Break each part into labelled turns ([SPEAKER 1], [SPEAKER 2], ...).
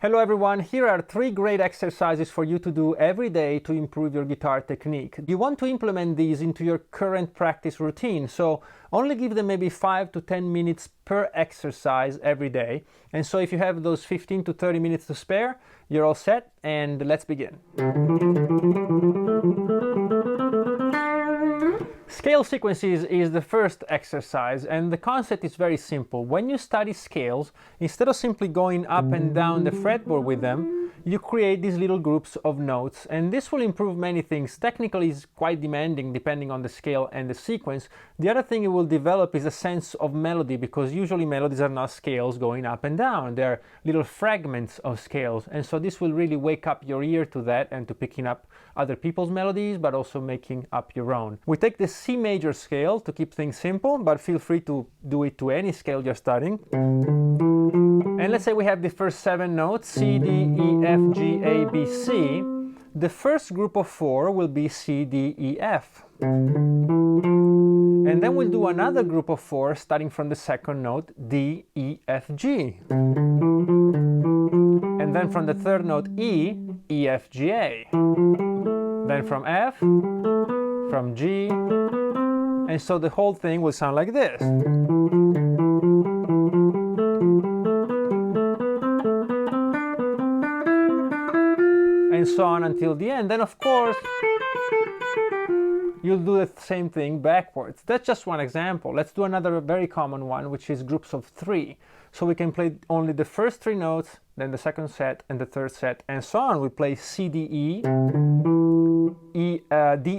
[SPEAKER 1] Hello everyone, here are 3 great exercises for you to do every day to improve your guitar technique. You want to implement these into your current practice routine, so only give them maybe 5 to 10 minutes per exercise every day. And so if you have those 15 to 30 minutes to spare, you're all set, and let's begin. Scale sequences is the first exercise, and the concept is very simple. When you study scales, instead of simply going up and down the fretboard with them, you create these little groups of notes, and this will improve many things. Technically, it's quite demanding depending on the scale and the sequence. The other thing it will develop is a sense of melody, because usually melodies are not scales going up and down. They're little fragments of scales, and so this will really wake up your ear to that and to picking up other people's melodies, but also making up your own. We take the C major scale to keep things simple, but feel free to do it to any scale you're studying. And let's say we have the first 7 notes, C, D, E, F, G, A, B, C. The first group of 4 will be C, D, E, F. And then we'll do another group of 4 starting from the second note, D, E, F, G. And then from the third note, E, E, F, G, A. Then from F, from G, and so the whole thing will sound like this. And so on until the end. Then of course, you'll do the same thing backwards. That's just one example. Let's do another very common one, which is groups of 3. So we can play only the first 3 notes, then the second set and the third set, and so on. We play C, D, E, D,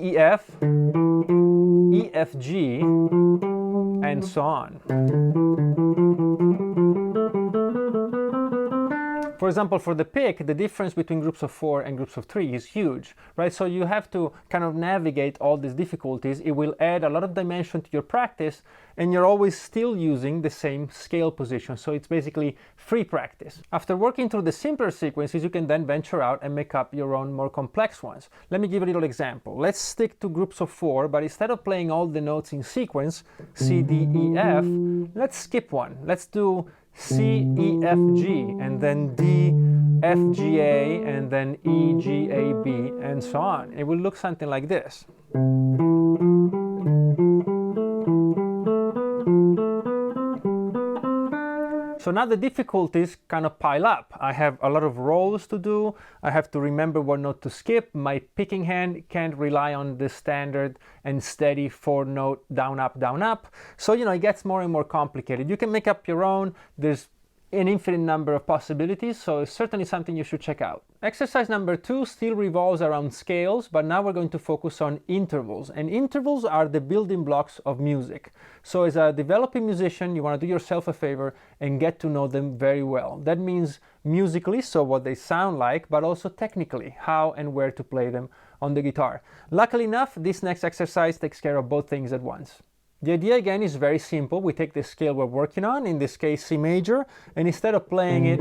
[SPEAKER 1] E, F, E, F, G, and so on. For example, for the pick, the difference between groups of 4 and groups of 3 is huge, right? So you have to kind of navigate all these difficulties. It will add a lot of dimension to your practice, and you're always still using the same scale position. So it's basically free practice. After working through the simpler sequences, you can then venture out and make up your own more complex ones. Let me give a little example. Let's stick to groups of 4, but instead of playing all the notes in sequence, C, D, E, F, let's skip one. Let's do C, E, F, G, and then D, F, G, A, and then E, G, A, B, and so on. It will look something like this. So now the difficulties kind of pile up. I have a lot of rolls to do. I have to remember what note to skip. My picking hand can't rely on the standard and steady 4-note down, up, down, up. So, it gets more and more complicated. You can make up your own. There's an infinite number of possibilities, so it's certainly something you should check out. Exercise number 2 still revolves around scales, but now we're going to focus on intervals. And intervals are the building blocks of music. So as a developing musician, you want to do yourself a favor and get to know them very well. That means musically, so what they sound like, but also technically, how and where to play them on the guitar. Luckily enough, this next exercise takes care of both things at once. The idea again is very simple. We take the scale we're working on, in this case C major, and instead of playing it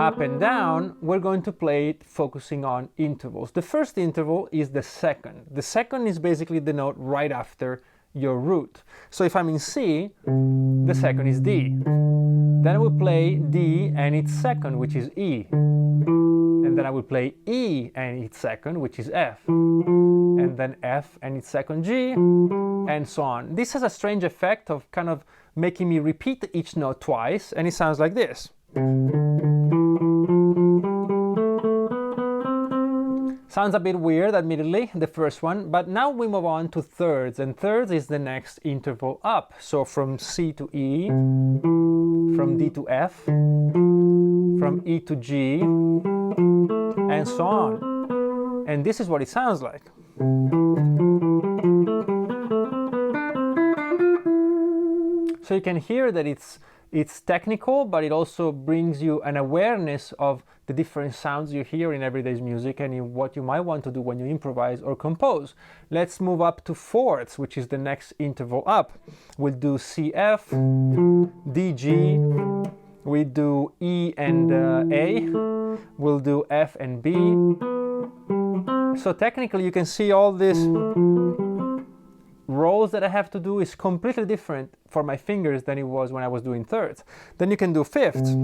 [SPEAKER 1] up and down, we're going to play it focusing on intervals. The first interval is the second. The second is basically the note right after your root. So if I'm in C, the second is D. Then I will play D and its second, which is E. And then I will play E and its second, which is F. And then F and its second, G, and so on. This has a strange effect of kind of making me repeat each note twice, and it sounds like this. Sounds a bit weird, admittedly, the first one, but now we move on to thirds, and thirds is the next interval up. So from C to E, from D to F, from E to G, and so on. And this is what it sounds like. So you can hear that it's technical, but it also brings you an awareness of the different sounds you hear in everyday music and in what you might want to do when you improvise or compose. Let's move up to fourths, which is the next interval up. We'll do C, F, D, G, we do E and A, we'll do F and B. So technically you can see all this rolls that I have to do is completely different for my fingers than it was when I was doing thirds. Then you can do fifths.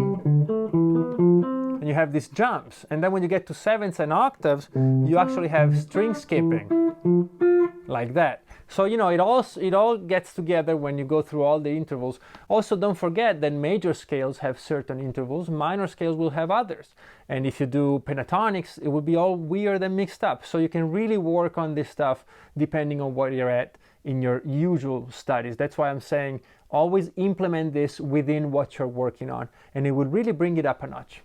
[SPEAKER 1] and you have these jumps. And then when you get to sevenths and octaves, you actually have string skipping, like that. So, you know, it all gets together when you go through all the intervals. Also, don't forget that major scales have certain intervals, minor scales will have others. And if you do pentatonics, it will be all weird and mixed up. So you can really work on this stuff depending on where you're at in your usual studies. That's why I'm saying always implement this within what you're working on, and it will really bring it up a notch.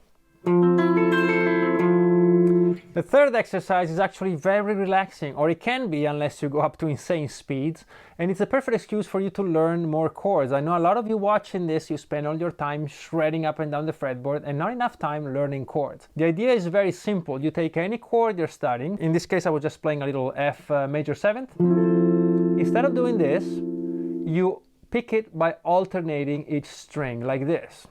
[SPEAKER 1] The third exercise is actually very relaxing, or it can be unless you go up to insane speeds, and it's a perfect excuse for you to learn more chords. I know a lot of you watching this, you spend all your time shredding up and down the fretboard and not enough time learning chords. The idea is very simple. You take any chord you're studying. In this case, I was just playing a little F major 7th. Instead of doing this, you pick it by alternating each string like this.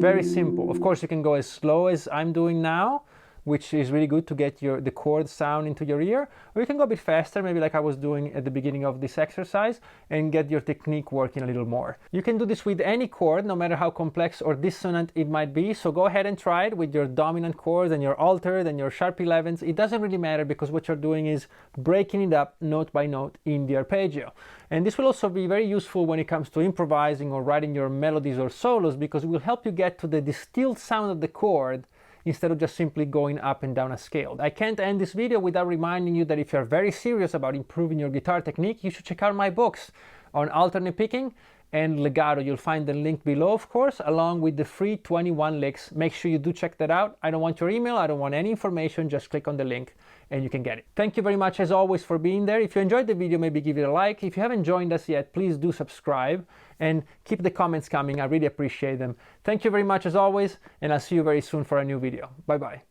[SPEAKER 1] Very simple. Of course, you can go as slow as I'm doing now, which is really good to get the chord sound into your ear, or you can go a bit faster, maybe like I was doing at the beginning of this exercise, and get your technique working a little more. You can do this with any chord, no matter how complex or dissonant it might be, so go ahead and try it with your dominant chords and your altered and your sharp 11s. It doesn't really matter, because what you're doing is breaking it up note by note in the arpeggio. And this will also be very useful when it comes to improvising or writing your melodies or solos, because it will help you get to the distilled sound of the chord instead of just simply going up and down a scale. I can't end this video without reminding you that if you're very serious about improving your guitar technique, you should check out my books on alternate picking and legato. You'll find the link below, of course, along with the free 21 licks. Make sure you do check that out. I don't want your email, I don't want any information, just click on the link and you can get it. Thank you very much as always for being there. If you enjoyed the video, maybe give it a like. If you haven't joined us yet, please do subscribe and keep the comments coming. I really appreciate them. Thank you very much as always, and I'll see you very soon for a new video. Bye bye.